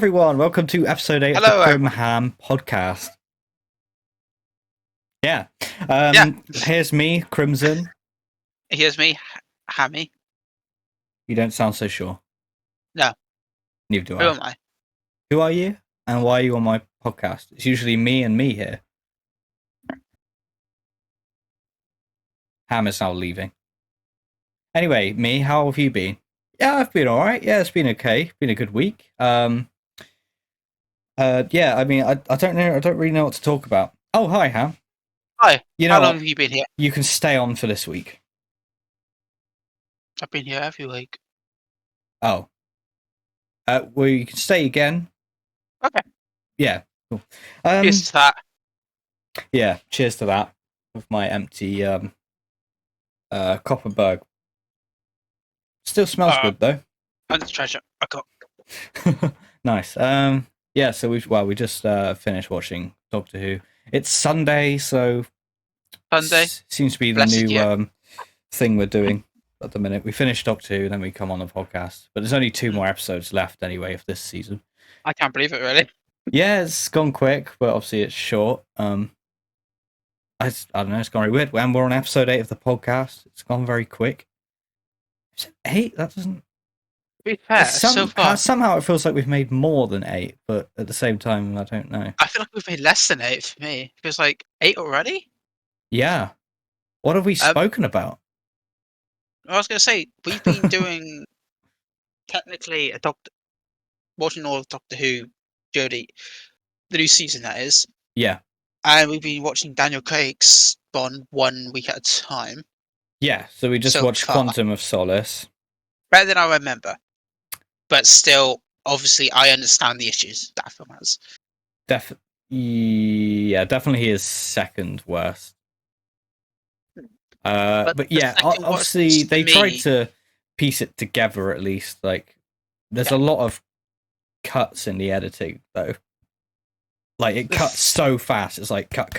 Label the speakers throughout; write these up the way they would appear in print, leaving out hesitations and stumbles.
Speaker 1: everyone. Welcome to episode 8 of the
Speaker 2: Hello, everyone.
Speaker 1: Crimham podcast. Yeah.
Speaker 2: Yeah.
Speaker 1: Here's me, Crimson.
Speaker 2: Here's me, Hammy.
Speaker 1: You don't sound so sure.
Speaker 2: No.
Speaker 1: Neither do
Speaker 2: Who
Speaker 1: I.
Speaker 2: am I?
Speaker 1: Who are you? And why are you on my podcast? It's usually me and me here. Ham is now leaving. Anyway, me, how have you been? Yeah, I've been alright. Yeah, it's been okay. Been a good week. Yeah, I mean, I don't know. I don't really know what to talk about. Oh, hi, Ham.
Speaker 2: Hi.
Speaker 1: You know
Speaker 2: How long
Speaker 1: what?
Speaker 2: have you been here?
Speaker 1: You can stay on for this week.
Speaker 2: I've been here every week.
Speaker 1: Oh. Well, you can stay again.
Speaker 2: Okay.
Speaker 1: Yeah, cool.
Speaker 2: Cheers to that.
Speaker 1: Yeah, cheers to that. With my empty Copperberg. Still smells good though.
Speaker 2: And the treasure I got.
Speaker 1: Nice. Yeah, so we just finished watching Doctor Who. It's Sunday, so
Speaker 2: Sunday.
Speaker 1: Seems to be the
Speaker 2: Blessed
Speaker 1: new
Speaker 2: year.
Speaker 1: thing we're doing at the minute. We finished Doctor Who, then we come on the podcast. But there's only 2 more episodes left anyway of this season.
Speaker 2: I can't believe it, really.
Speaker 1: Yeah, it's gone quick, but obviously it's short. I don't know, it's gone very weird. When we're on episode 8 of the podcast, it's gone very quick. Is it 8? That doesn't...
Speaker 2: To be fair, so far,
Speaker 1: somehow it feels like we've made more than 8, but at the same time, I don't know.
Speaker 2: I feel like we've made less than 8 for me. It feels like 8 already?
Speaker 1: Yeah. What have we spoken about?
Speaker 2: I was going to say, we've been doing technically watching all of Doctor Who, Jodie, the new season that is.
Speaker 1: Yeah.
Speaker 2: And we've been watching Daniel Craig's Bond 1 week at a time.
Speaker 1: Yeah, so we just watched Quantum of Solace.
Speaker 2: Better than I remember. But still, obviously, I understand the issues that film has.
Speaker 1: Yeah, definitely his second worst. But yeah, obviously they tried to piece it together at least. Like, there's a lot of cuts in the editing though. Like, it cuts so fast. It's like cut.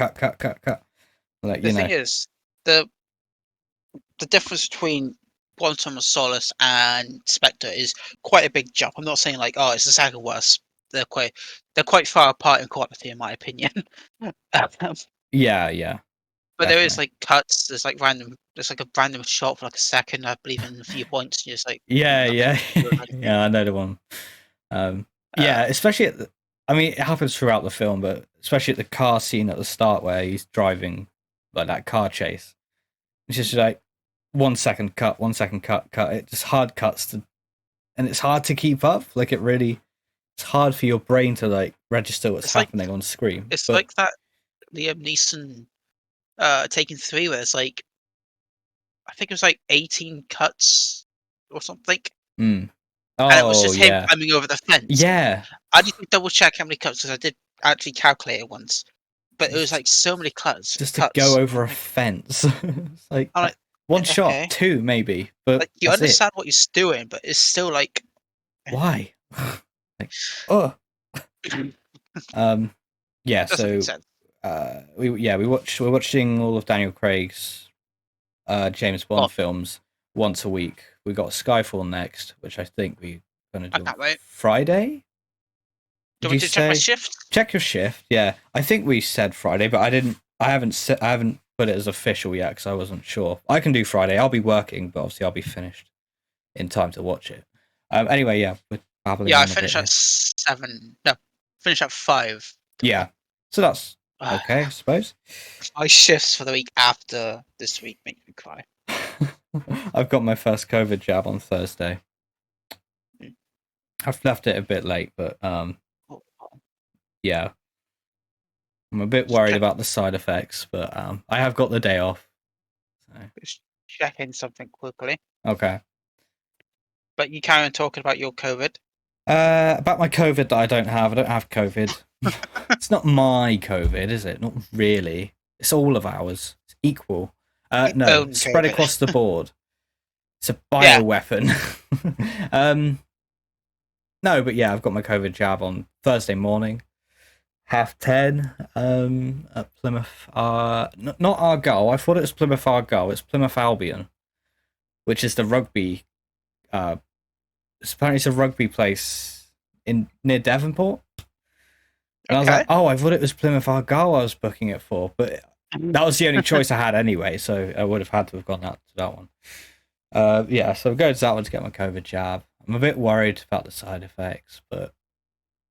Speaker 1: Like,
Speaker 2: the thing is, the difference between Quantum of Solace and Spectre is quite a big jump. I'm not saying like, oh, it's the second worst. They're quite far apart in quality, in my opinion.
Speaker 1: Yeah.
Speaker 2: But there is like cuts. There's like a random shot for like a second, I believe, in a few points. And you're just like,
Speaker 1: yeah. Yeah, I know the one. Yeah, especially I mean, it happens throughout the film, but especially at the car scene at the start where he's driving like that car chase. It's just like 1 second cut, 1 second cut. It just hard cuts and it's hard to keep up. Like, it's hard for your brain to like register what's happening on screen.
Speaker 2: It's like that Liam Neeson Taken 3, where it's like, I think it was like 18 cuts or something.
Speaker 1: Oh,
Speaker 2: and it was just him climbing over the fence.
Speaker 1: Yeah.
Speaker 2: I didn't double check how many cuts, because I did actually calculate it once. But it was like so many cuts.
Speaker 1: Just to go over a fence. It's like, one shot, 2 maybe. But
Speaker 2: like, you understand what he's doing, but it's still like,
Speaker 1: why? Like, oh. Yeah, so we're watching all of Daniel Craig's James Bond films once a week. We got Skyfall next, which I think we're gonna do Friday.
Speaker 2: Do you want me to check my shift?
Speaker 1: Check your shift. Yeah, I think we said Friday, but I haven't put it as official yet because I wasn't sure. I can do Friday. I'll be working, but obviously I'll be finished in time to watch it. Anyway, yeah, we're babbling.
Speaker 2: Yeah, I finished at 7. No, finish at 5.
Speaker 1: Yeah, so that's okay, I suppose.
Speaker 2: My shifts for the week after this week make me cry.
Speaker 1: I've got my first COVID jab on Thursday. I've left it a bit late, but yeah, I'm a bit worried about the side effects, but I have got the day off. So.
Speaker 2: Just checking something quickly.
Speaker 1: Okay.
Speaker 2: But you carry on talking about your COVID.
Speaker 1: About my COVID that I don't have. I don't have COVID. It's not my COVID, is it? Not really. It's all of ours. It's equal. No, spread across the board. It's a bioweapon. No, but yeah, I've got my COVID jab on Thursday morning, 10:30, at Plymouth. Not Argyle. I thought it was Plymouth Argyle. It's Plymouth Albion, which is the rugby. Apparently, it's a rugby place in near Devonport. And I was
Speaker 2: Okay.
Speaker 1: like, oh, I thought it was Plymouth Argyle I was booking it for, but that was the only choice I had anyway, so I would have had to have gone out to that one. Yeah, so I'm going to that one to get my COVID jab. I'm a bit worried about the side effects, but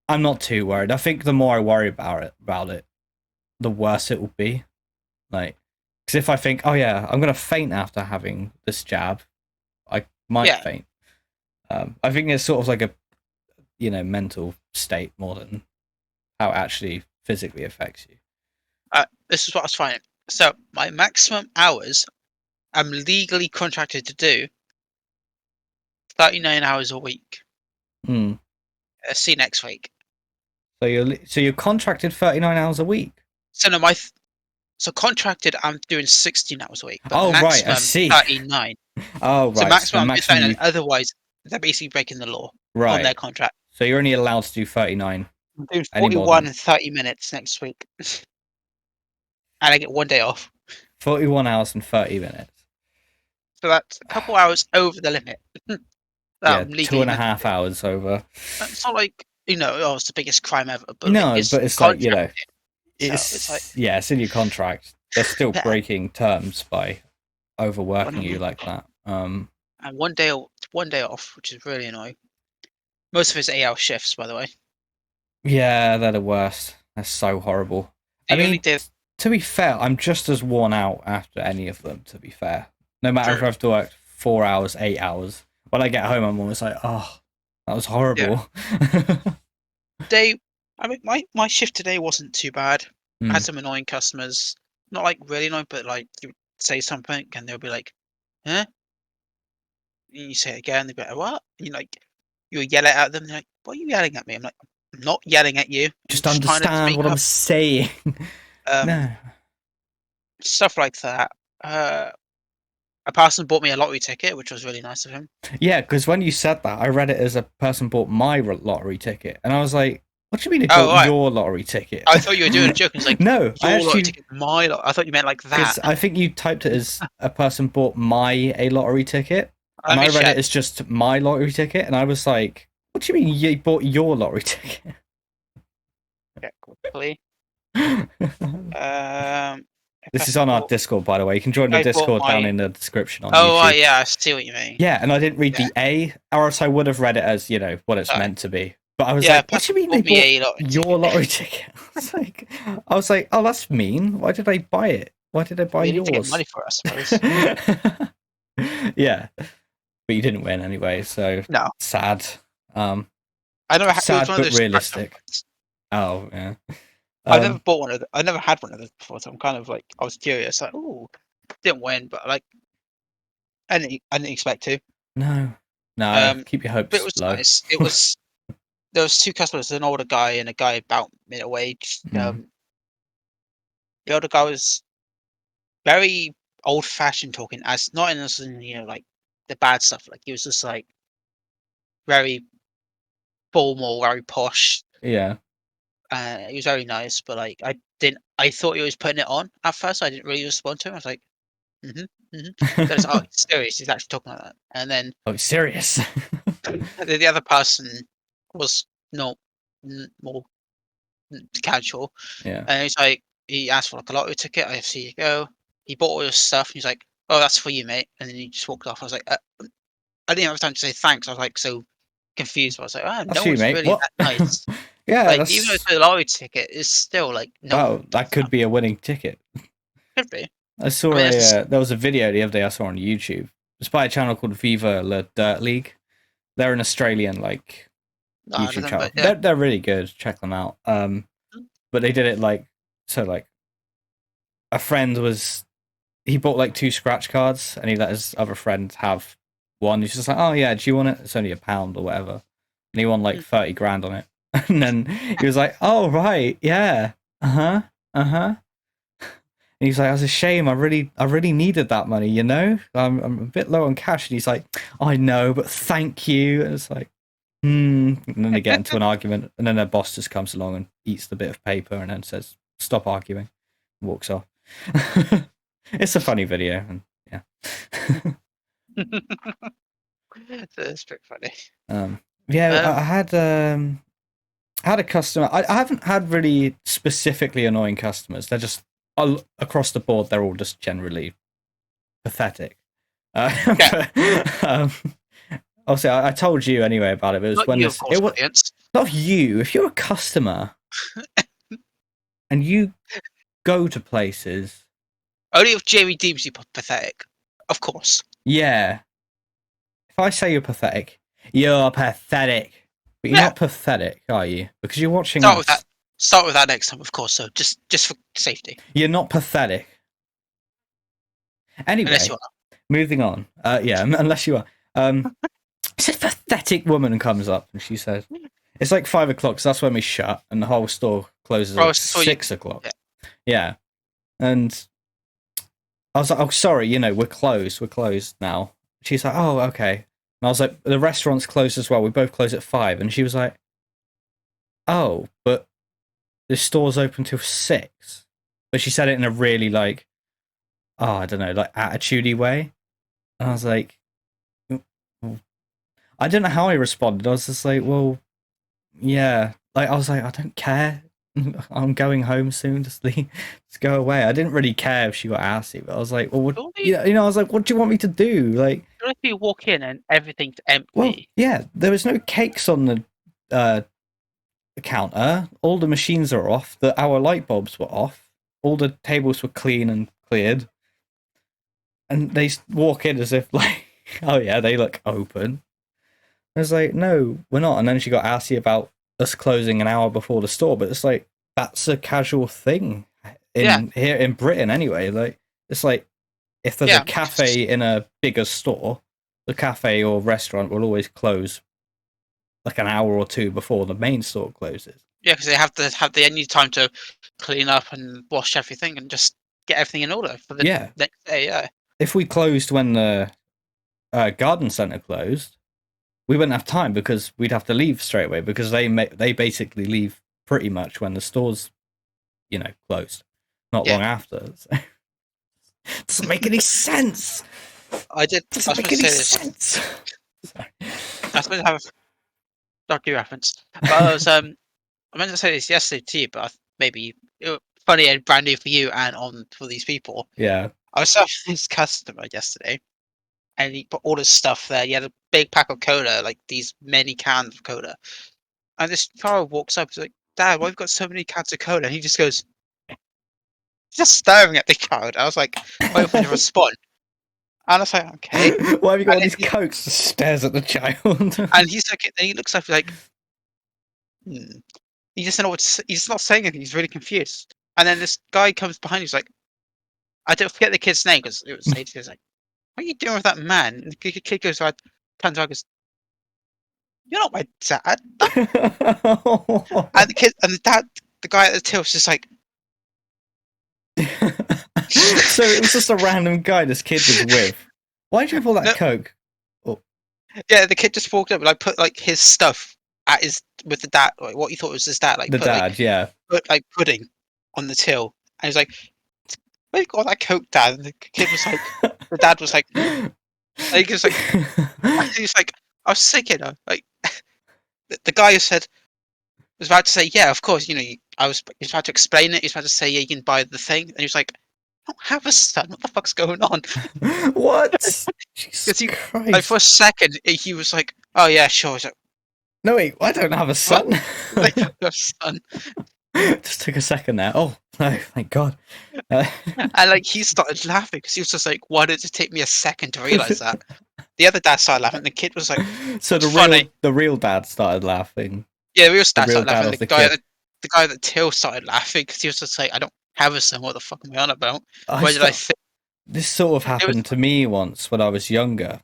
Speaker 1: I'm not too worried. I think the more I worry about it, the worse it will be. Like, because if I think, oh yeah, I'm gonna faint after having this jab, I might
Speaker 2: Yeah.
Speaker 1: faint. I think it's sort of like a, mental state more than how it actually physically affects you.
Speaker 2: This is what I was finding. So my maximum hours I'm legally contracted to do 39 hours a week.
Speaker 1: Hmm.
Speaker 2: See you next week.
Speaker 1: So you're contracted 39 hours a week.
Speaker 2: So no, so contracted I'm doing 16 hours a week, but
Speaker 1: Oh right, I
Speaker 2: maximum
Speaker 1: see.
Speaker 2: 39.
Speaker 1: Oh
Speaker 2: So
Speaker 1: right, so
Speaker 2: maximum I'm doing
Speaker 1: maximum
Speaker 2: 39. Otherwise, they're basically breaking the law on their
Speaker 1: right.
Speaker 2: contract.
Speaker 1: So you're only allowed to do 39
Speaker 2: I'm doing
Speaker 1: any more
Speaker 2: 41
Speaker 1: than
Speaker 2: and 30 minutes next week, and I get one day off.
Speaker 1: 41 hours and 30 minutes.
Speaker 2: So that's a couple hours over the limit that
Speaker 1: Yeah,
Speaker 2: I'm
Speaker 1: two
Speaker 2: legally
Speaker 1: and a
Speaker 2: meant to
Speaker 1: half
Speaker 2: do.
Speaker 1: hours over.
Speaker 2: It's not like oh, it's the biggest crime ever, but like,
Speaker 1: No,
Speaker 2: it's
Speaker 1: but it's like,
Speaker 2: contracted. So it's like,
Speaker 1: it's in your contract. They're still
Speaker 2: yeah.
Speaker 1: breaking terms by overworking you
Speaker 2: And
Speaker 1: like that.
Speaker 2: one day off, which is really annoying. Most of it's 8-hour shifts, by the way.
Speaker 1: Yeah, they're the worst. They're so horrible. I
Speaker 2: The only
Speaker 1: mean,
Speaker 2: day
Speaker 1: to be fair, I'm just as worn out after any of them, to be fair. No matter if I have to work 4 hours, 8 hours. When I get home, I'm always like, oh, that was horrible.
Speaker 2: day, I mean, my shift today wasn't too bad. I
Speaker 1: Hmm.
Speaker 2: had some annoying customers, not like really annoying, but like you would say something and they'll be like, "Huh?" And you say it again, they'll be like, "What?" And you yell it at them. They're like, "What are you yelling at me?" I'm like, "I'm not yelling at you. I'm
Speaker 1: Just
Speaker 2: just trying to
Speaker 1: understand
Speaker 2: speak
Speaker 1: what I'm
Speaker 2: up."
Speaker 1: saying.
Speaker 2: Um,
Speaker 1: No.
Speaker 2: Stuff like that. A person bought me a lottery ticket, which was really nice of him.
Speaker 1: Yeah, because when you said that, I read it as a person bought my lottery ticket, and I was like, "What do you mean they
Speaker 2: Oh,
Speaker 1: bought
Speaker 2: right.
Speaker 1: your lottery ticket?"
Speaker 2: I thought you were doing a joke. It's like,
Speaker 1: No, I
Speaker 2: your lottery
Speaker 1: actually,
Speaker 2: ticket, my lot. I thought you meant like that.
Speaker 1: because I think you typed it as a person bought a lottery ticket,
Speaker 2: Let
Speaker 1: and
Speaker 2: me
Speaker 1: I read it
Speaker 2: check.
Speaker 1: as just my lottery ticket, and I was like, "What do you mean you bought your lottery ticket?"
Speaker 2: Check quickly. A
Speaker 1: This is
Speaker 2: person
Speaker 1: on our
Speaker 2: bought.
Speaker 1: Discord, by the way. You can join the
Speaker 2: I bought
Speaker 1: Discord down
Speaker 2: my.
Speaker 1: in the description on
Speaker 2: Oh,
Speaker 1: YouTube.
Speaker 2: yeah, I see what you mean.
Speaker 1: Yeah, and I didn't read
Speaker 2: Yeah.
Speaker 1: the A, or else I would have read it as, what it's
Speaker 2: Sorry.
Speaker 1: meant to be. But I was
Speaker 2: Yeah, a
Speaker 1: like, what do
Speaker 2: person
Speaker 1: you mean they
Speaker 2: bought me
Speaker 1: bought
Speaker 2: a lottery
Speaker 1: your
Speaker 2: ticket.
Speaker 1: lottery ticket? I was like, oh, that's mean. Why did I buy it? Why did I buy
Speaker 2: We need to get
Speaker 1: yours?
Speaker 2: money for it, I suppose.
Speaker 1: Yeah, but you didn't win anyway, so
Speaker 2: No,
Speaker 1: sad.
Speaker 2: I never. It was
Speaker 1: Sad
Speaker 2: one of
Speaker 1: but
Speaker 2: those scratch-off
Speaker 1: realistic.
Speaker 2: ones.
Speaker 1: Oh yeah.
Speaker 2: I never
Speaker 1: Um,
Speaker 2: bought one of them. I never had one of those before, so I'm kind of like, I was curious. Like, oh, didn't win, but like, I didn't expect to.
Speaker 1: no, no.
Speaker 2: Um,
Speaker 1: Keep your
Speaker 2: but it
Speaker 1: hopes
Speaker 2: was
Speaker 1: low.
Speaker 2: nice. It was. There was two customers, an older guy and a guy about middle age.
Speaker 1: Mm,
Speaker 2: The older guy was very old fashioned talking, as not in as in, like the bad stuff. Like he was just like very formal, very posh.
Speaker 1: yeah.
Speaker 2: He was very nice, but like I thought he was putting it on at first. I didn't really respond to him. I was like, mm-hmm, mm-hmm. Then it's, oh, he's serious. He's actually talking like that. And then
Speaker 1: Oh, serious.
Speaker 2: the other person was not more casual.
Speaker 1: Yeah.
Speaker 2: And he's like, he asked for like a lottery ticket. I see you go. He bought all his stuff. And he's like, "Oh, that's for you, mate." And then he just walked off. I was like, I didn't have time to say thanks. I was like so confused. I was like, "Oh,
Speaker 1: That's
Speaker 2: no
Speaker 1: you,
Speaker 2: one's
Speaker 1: mate.
Speaker 2: really
Speaker 1: What?
Speaker 2: that nice."
Speaker 1: Yeah,
Speaker 2: Like even though it's
Speaker 1: that's
Speaker 2: a lottery ticket, it's still like no one
Speaker 1: wow. That
Speaker 2: does
Speaker 1: could
Speaker 2: that.
Speaker 1: be a winning ticket.
Speaker 2: Could be.
Speaker 1: I saw
Speaker 2: I mean, it's
Speaker 1: there was a video the other day I saw on YouTube. It's by a channel called Viva La Dirt League. They're an Australian
Speaker 2: not out of
Speaker 1: YouTube
Speaker 2: them,
Speaker 1: channel.
Speaker 2: but yeah.
Speaker 1: They're really good. Check them out. But they did it like a friend was he bought like two scratch cards and he let his other friend have one. He's just like, oh yeah, do you want it? It's only £1 or whatever. And he won like 30 grand on it. And then he was like, oh right, yeah, uh-huh. And he's like, "That's a shame. I really needed that money. I'm a bit low on cash." And he's like, "I know, but thank you." And it's like, And then they get into an argument, and then their boss just comes along and eats the bit of paper, and then says, "Stop arguing," and walks off. It's a funny video, and yeah.
Speaker 2: It's pretty funny.
Speaker 1: Yeah,
Speaker 2: Um,
Speaker 1: I had I had a customer. I haven't had really specifically annoying customers. They're just across the board. They're all just generally pathetic.
Speaker 2: Yeah,
Speaker 1: um, obviously, I told you anyway about it. But it was
Speaker 2: not
Speaker 1: when
Speaker 2: you, of
Speaker 1: this.
Speaker 2: course,
Speaker 1: It was
Speaker 2: audience.
Speaker 1: not you. If you're a customer and you go to places,
Speaker 2: Only if Jamie deems you pathetic, of course.
Speaker 1: yeah. If I say you're pathetic, you're pathetic. But you're
Speaker 2: Yeah,
Speaker 1: not pathetic, are you? Because you're watching
Speaker 2: start with that.
Speaker 1: us.
Speaker 2: Start with that next time, of course. So just for safety,
Speaker 1: You're not pathetic.
Speaker 2: unless you
Speaker 1: Anyway,
Speaker 2: are.
Speaker 1: moving on. Yeah, unless you are. This pathetic woman comes up and she says, "It's like 5 o'clock, so that's when we shut, and the whole store closes
Speaker 2: Bro,
Speaker 1: at
Speaker 2: so you,
Speaker 1: 6 o'clock."
Speaker 2: yeah,
Speaker 1: Yeah, and I was like, "Oh, sorry, we're closed. We're closed now." She's like, "Oh, okay." And I was like, "The restaurant's closed as well. We both close at 5." And she was like, "Oh, but the store's open till 6." But she said it in a really like, oh, I don't know, like attitudey way. And I was like, I don't know how I responded. I was just like, well, yeah. Like I was like, I don't care. I'm going home soon. Just leave, just go away. I didn't really care if she got arsy, but I was like, well, what?
Speaker 2: surely,
Speaker 1: I was like, what do you want me to do? Like,
Speaker 2: surely if you walk in and everything's
Speaker 1: well,
Speaker 2: empty.
Speaker 1: yeah, there was no cakes on uh, the counter. All the machines are off. Our light bulbs were off. All the tables were clean and cleared. And they walk in as if like, oh yeah, they look open. I was like, no, we're not. And then she got arsy about us closing an hour before the store, but it's like that's a casual thing
Speaker 2: Yeah,
Speaker 1: in here in Britain anyway. Like it's like if there's a
Speaker 2: yeah,
Speaker 1: cafe in a bigger store, the cafe or restaurant will always close like an hour or two before the main store closes.
Speaker 2: yeah, because they have to have the any time to clean up and wash everything and just get everything in order for the
Speaker 1: Yeah.
Speaker 2: next day. Yeah,
Speaker 1: If we closed when the garden centre closed, we wouldn't have time because we'd have to leave straight away because they basically leave pretty much when the store's closed, not
Speaker 2: yeah.
Speaker 1: long after. So. Doesn't make any sense.
Speaker 2: I did. I
Speaker 1: Doesn't
Speaker 2: was
Speaker 1: make
Speaker 2: supposed to
Speaker 1: any
Speaker 2: say this.
Speaker 1: sense. Sorry.
Speaker 2: I was supposed to have a docu reference, but I meant to say this yesterday to you, but maybe it was funny and brand new for you and on for these people.
Speaker 1: Yeah.
Speaker 2: I was serving this customer yesterday, and he put all his stuff there. He had a big pack of cola, like these many cans of cola. And this fellow walks up, he's like, "Dad, why have you got so many cans of cola?" And he just goes, just staring at the crowd. I was like, waiting for him to respond. And I was like, okay.
Speaker 1: Why have you got
Speaker 2: And
Speaker 1: all
Speaker 2: then
Speaker 1: these cokes? Just stares at the child.
Speaker 2: and he's like, and he looks up like, hmm. He just don't know what to say. He's not saying anything. He's really confused. And then this guy comes behind. He's like, I don't forget the kid's name because it was Sadie. He's like, what are you doing with that man? And the kid goes, turns around, goes, you're not my dad. And the kid and the dad, the guy at the till was just like,
Speaker 1: So it was just a random guy this kid was with. Why did you have all that
Speaker 2: no,
Speaker 1: coke? Oh,
Speaker 2: yeah. The kid just walked up and like put like his stuff at his with the dad, like what he thought was his dad, like
Speaker 1: the dad, yeah.
Speaker 2: put like pudding on the till, and he's like, where you got all that coke, dad? And the kid was like, the dad was like, and he was like, he's like, I was sick, like the guy who said was about to say, yeah, of course, he was about to explain it. He was about to say, yeah, you can buy the thing, and he was like, I don't have a son. What the fuck's going on?
Speaker 1: What?
Speaker 2: Because
Speaker 1: Jesus
Speaker 2: he, like,
Speaker 1: Christ.
Speaker 2: for a second, he was like, oh yeah, sure. He's like,
Speaker 1: No, wait, I don't have a
Speaker 2: what?
Speaker 1: son.
Speaker 2: Like, your son.
Speaker 1: Just took a second there. Oh, no, thank God.
Speaker 2: And like he started laughing because he was just like, why did it take me a second to realize that? The other dad started laughing. The kid was like,
Speaker 1: So
Speaker 2: it's funny.
Speaker 1: the real dad started laughing.
Speaker 2: Yeah, the real
Speaker 1: The
Speaker 2: dad
Speaker 1: real
Speaker 2: started
Speaker 1: dad
Speaker 2: laughing.
Speaker 1: of the
Speaker 2: Guy,
Speaker 1: kid.
Speaker 2: the guy that Till started laughing because he was just like, I don't have a son. What the fuck am I on about?
Speaker 1: I
Speaker 2: Where did I
Speaker 1: start,
Speaker 2: think
Speaker 1: this sort of
Speaker 2: it was?
Speaker 1: happened to me once when I was younger.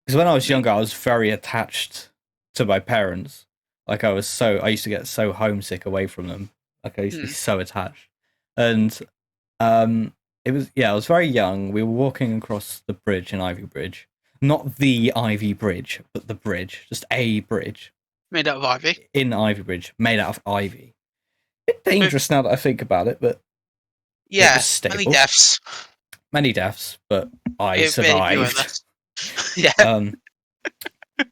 Speaker 1: Because when I was younger, I was very attached to my parents. Like I used to get so homesick away from them. Like I used to be so attached. And I was very young. We were walking across the bridge in Ivy Bridge. Not the Ivy Bridge, but the bridge. Just a bridge.
Speaker 2: Made out of ivy.
Speaker 1: In Ivy Bridge, made out of ivy. Bit dangerous now that I think about it, but it
Speaker 2: Yeah,
Speaker 1: was stable.
Speaker 2: many deaths.
Speaker 1: Many deaths, but I
Speaker 2: Many fewer
Speaker 1: survived.
Speaker 2: deaths. Yeah.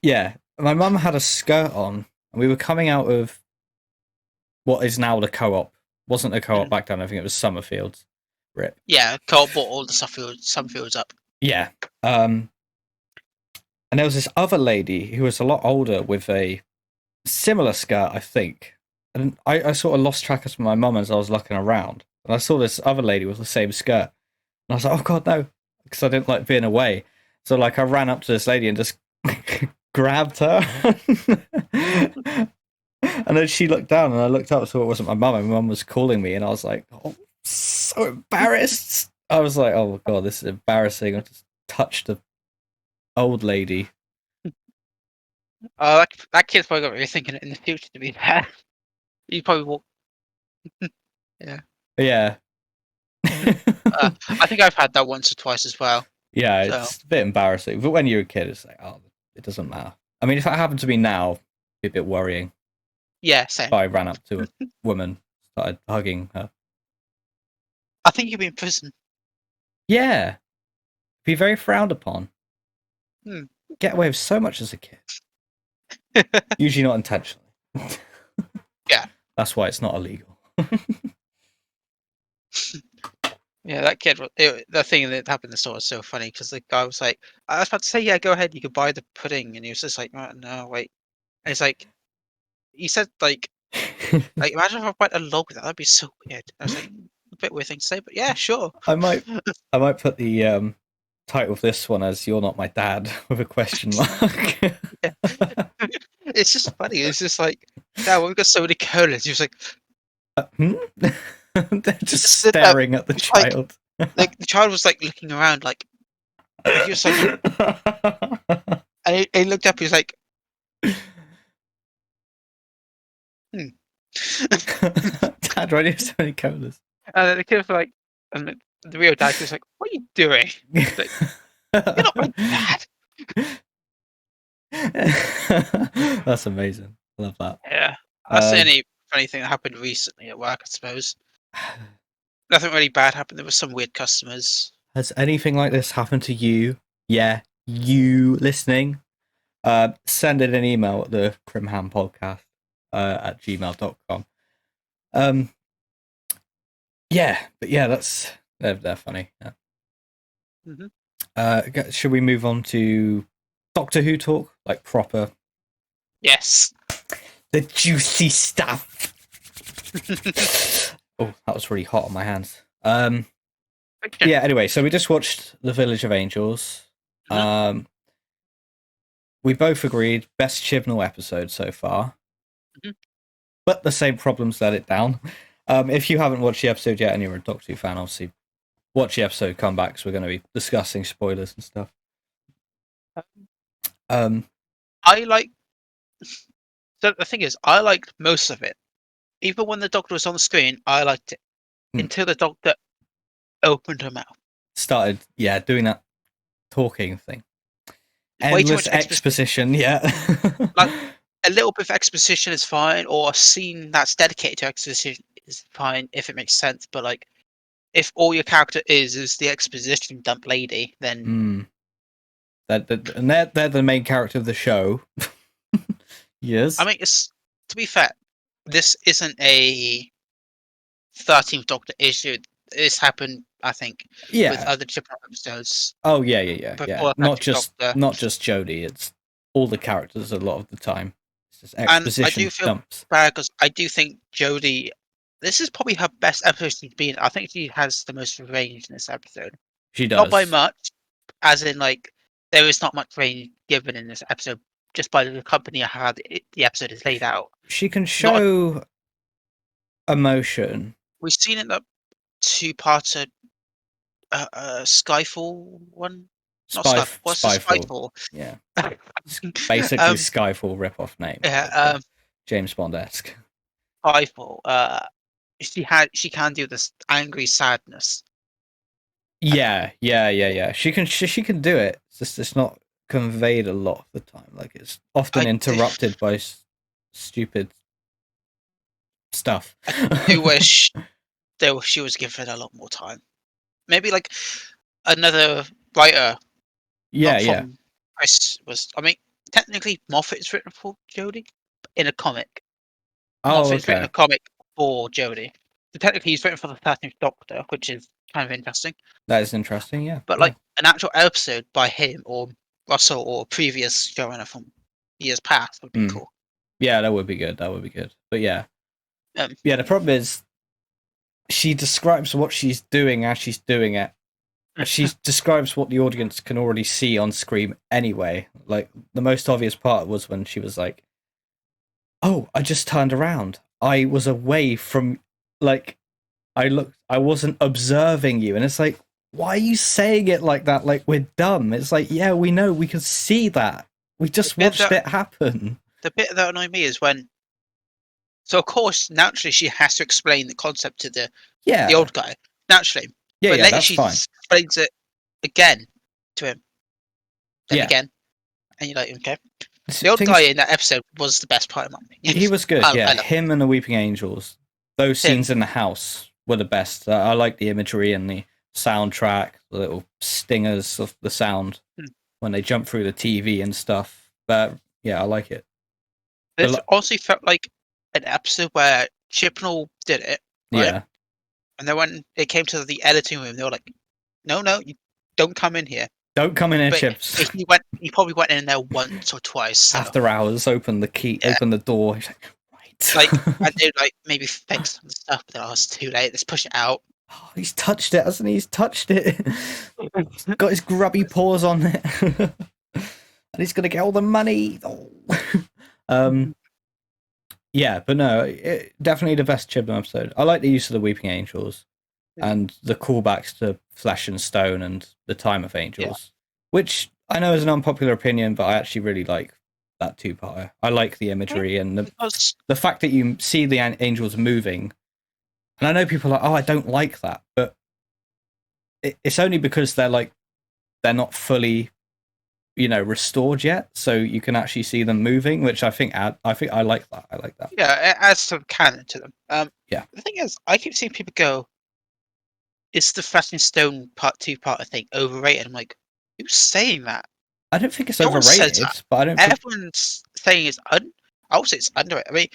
Speaker 1: Yeah. My mum had a skirt on, and we were coming out of what is now the co-op. Wasn't a co-op
Speaker 2: Mm.
Speaker 1: back then. I think it was Summerfields. Rip.
Speaker 2: Yeah, Co-op bought all the some fields up.
Speaker 1: Yeah. And there was this other lady who was a lot older with a similar skirt, I think. And I sort of lost track of my mum as I was looking around. And I saw this other lady with the same skirt. And I was like, oh God, no. Because I didn't like being away. So like I ran up to this lady and just grabbed her. And then she looked down and I looked up, so it wasn't my mum. My mum was calling me and I was like, oh, so embarrassed. I was like, oh my God, this is embarrassing. I just touched the old lady.
Speaker 2: Oh, that kid's probably got me thinking in the future. To be fair, you probably walk. Yeah.
Speaker 1: Yeah.
Speaker 2: I think I've had that once or twice as well.
Speaker 1: Yeah,
Speaker 2: So
Speaker 1: it's a bit embarrassing. But when you're a kid, it's like, oh, it doesn't matter. I mean, if it happened to me now, it'd be a bit worrying.
Speaker 2: yeah, same.
Speaker 1: If I ran up to a woman, started hugging her.
Speaker 2: I think you'd be in prison.
Speaker 1: Yeah. Be very frowned upon.
Speaker 2: Hmm.
Speaker 1: Get away with so much as a kid. Usually not intentionally.
Speaker 2: Yeah.
Speaker 1: That's why it's not illegal.
Speaker 2: Yeah, that kid. The thing that happened in the store was so funny because the guy was like, "I was about to say, yeah, go ahead, you could buy the pudding," and he was just like, "Oh, no, wait." And it's like, he said, like, imagine if I went along with that. That'd be so weird. I was like, a bit weird thing to say, but yeah, sure.
Speaker 1: I might put the title of this one as "You're Not My Dad" with a question mark.
Speaker 2: Yeah. It's just funny. It's just like, yeah, we've got so many colas. He was like,
Speaker 1: They're just
Speaker 2: stood there,
Speaker 1: staring at the
Speaker 2: like
Speaker 1: child.
Speaker 2: the child was like looking around, like he was like, and he looked up. He was like, hmm.
Speaker 1: Dad, why do you have so many colas?
Speaker 2: And then the kid was like, and the real dad was like, "What are you doing? Like, you're not my dad."
Speaker 1: That's amazing. Love that.
Speaker 2: Yeah, that's the only funny thing that happened recently at work, I suppose. Nothing really bad happened. There were some weird customers.
Speaker 1: Has anything like this happened to you? Yeah, you listening? Send in an email at the Crimham podcast at gmail.com. Yeah, but yeah, they're funny. Yeah.
Speaker 2: Mm-hmm.
Speaker 1: Should we move on to Doctor Who talk? Like proper.
Speaker 2: Yes.
Speaker 1: The juicy stuff. Oh, that was really hot on my hands. Yeah, anyway, so we just watched The Village of Angels. We both agreed best Chibnall episode so far.
Speaker 2: Mm-hmm.
Speaker 1: But the same problems let it down. If you haven't watched the episode yet and you're a Doctor Who fan, obviously watch the episode, come back, because we're going to be discussing spoilers and stuff.
Speaker 2: I like. So the thing is, I liked most of it. Even when the Doctor was on the screen, I liked it until the Doctor opened her mouth.
Speaker 1: Started, yeah, doing that talking thing.
Speaker 2: Way too
Speaker 1: Endless
Speaker 2: much
Speaker 1: exposition, yeah.
Speaker 2: Like a little bit of exposition is fine, or a scene that's dedicated to exposition is fine if it makes sense. But like, if all your character is the exposition dump lady, then
Speaker 1: and they're the main character of the show. Yes.
Speaker 2: I mean, it's to be fair, this isn't a 13th Doctor issue. This happened, I think, with other Chibnall episodes.
Speaker 1: Oh yeah. Not just
Speaker 2: Doctor.
Speaker 1: Jodie. It's all the characters a lot of the time. It's just
Speaker 2: And
Speaker 1: exposition
Speaker 2: I do feel
Speaker 1: dumps.
Speaker 2: bad because I do think Jodie. This is probably her best episode she's been. I think she has the most range in this episode.
Speaker 1: She does.
Speaker 2: Not by much, as in like there is not much range given in this episode, just by the company of how the episode is laid out.
Speaker 1: She can show emotion.
Speaker 2: We've seen it in the two-parter Skyfall one. Not Skyfall. What's Skyfall?
Speaker 1: Yeah, basically Skyfall rip-off name.
Speaker 2: Yeah,
Speaker 1: James Bond-esque.
Speaker 2: Skyfall. She can do this angry sadness.
Speaker 1: Yeah. She can do it. It's not conveyed a lot of the time. Like it's often interrupted by stupid stuff.
Speaker 2: I wish she was given a lot more time. Maybe like another writer.
Speaker 1: Yeah.
Speaker 2: Chris was. I mean, technically, Moffat's written for Jodie in a comic.
Speaker 1: Oh,
Speaker 2: Moffat's written a comic for Jodie. So technically, he's written for the 13th Doctor, which is kind of interesting.
Speaker 1: That is interesting. Yeah,
Speaker 2: But like an actual episode by him or Russell or previous showrunner from years past would be cool.
Speaker 1: Yeah, that would be good. That would be good. But yeah,
Speaker 2: Um,
Speaker 1: the problem is she describes what she's doing as she's doing it. She describes what the audience can already see on screen anyway. Like, the most obvious part was when she was like, "Oh, I just turned around. I was away from, like, I wasn't observing you." And it's like, why are you saying it like that? Like, we're dumb. It's like, yeah, we know, we can see that. We just watched it happen.
Speaker 2: The bit that annoyed me is when. So of course, naturally, she has to explain the concept to the old guy. Naturally,
Speaker 1: Yeah,
Speaker 2: but
Speaker 1: yeah,
Speaker 2: later
Speaker 1: that's
Speaker 2: she
Speaker 1: fine.
Speaker 2: explains it again to him, then
Speaker 1: Yeah.
Speaker 2: again, and you're like, okay. The old guy in that episode was the best part of my opinion.
Speaker 1: He was good, yeah.
Speaker 2: I
Speaker 1: Him and the Weeping Angels. Those scenes in the house were the best. I like the imagery and the soundtrack, the little stingers of the sound when they jump through the TV and stuff. But yeah, I like it.
Speaker 2: This honestly felt like an episode where Chibnall did it, right?
Speaker 1: Yeah.
Speaker 2: And then when it came to the editing room, they were like, "No, you don't come in here.
Speaker 1: Don't come in here,
Speaker 2: But
Speaker 1: Chips."
Speaker 2: He probably went in there once or twice. So.
Speaker 1: After hours, open the door. He's like, right.
Speaker 2: Like, and they'd like maybe fix some stuff, but oh, it's too late. Let's push it out.
Speaker 1: Oh, he's touched it, hasn't he? He's touched it. He's got his grubby paws on it. And he's gonna get all the money. Oh. Yeah, but no, definitely the best Chibnall episode. I like the use of the Weeping Angels and the callbacks to Flesh and Stone and the Time of Angels, which I know is an unpopular opinion, but I actually really like that two-parter. I like the imagery and the fact that you see the angels moving. And I know people are like, "Oh, I don't like that," but it's only because they're not fully, restored yet, so you can actually see them moving, which I think I like that. I like that.
Speaker 2: Yeah, it adds some canon to them.
Speaker 1: Yeah.
Speaker 2: The thing is, I keep seeing people go, "Is the Flesh and Stone Part 2 thing overrated?" I'm like, who's saying that?
Speaker 1: I don't think it's overrated, but I don't.
Speaker 2: Everyone's saying it's. I would say it's underrated. I mean,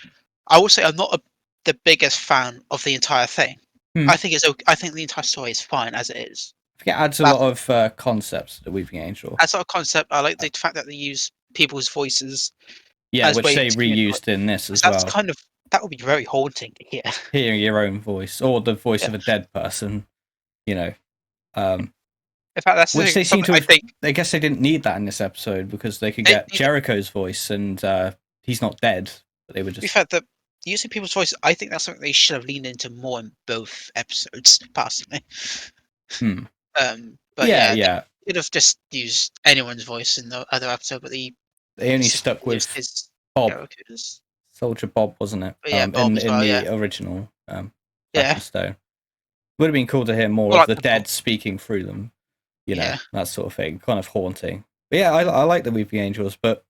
Speaker 2: I would say I'm not the biggest fan of the entire thing. I think it's. I think the entire story is fine as it is.
Speaker 1: I think it adds a lot of concepts to the Weeping Angel.
Speaker 2: As a concept, I like the fact that they use people's voices.
Speaker 1: Yeah, which they reused in this as well.
Speaker 2: That's that would be very haunting to hear.
Speaker 1: Hearing your own voice or the voice of a dead person,
Speaker 2: In fact, that's
Speaker 1: which they seem to have, I guess they didn't need that in this episode because they could get Jericho's voice and he's not dead. But they were just.
Speaker 2: In fact, using people's voices, I think that's something they should have leaned into more in both episodes, personally. But yeah, they could have just used anyone's voice in the other episode, but they
Speaker 1: only stuck with Bob.
Speaker 2: Characters.
Speaker 1: Soldier Bob, wasn't it?
Speaker 2: Yeah, Bob
Speaker 1: in
Speaker 2: well,
Speaker 1: the original
Speaker 2: yeah.
Speaker 1: Stone. Would have been cool to hear more of the dead speaking through them. That sort of thing. Kind of haunting. But yeah, I like the Weeping Angels, but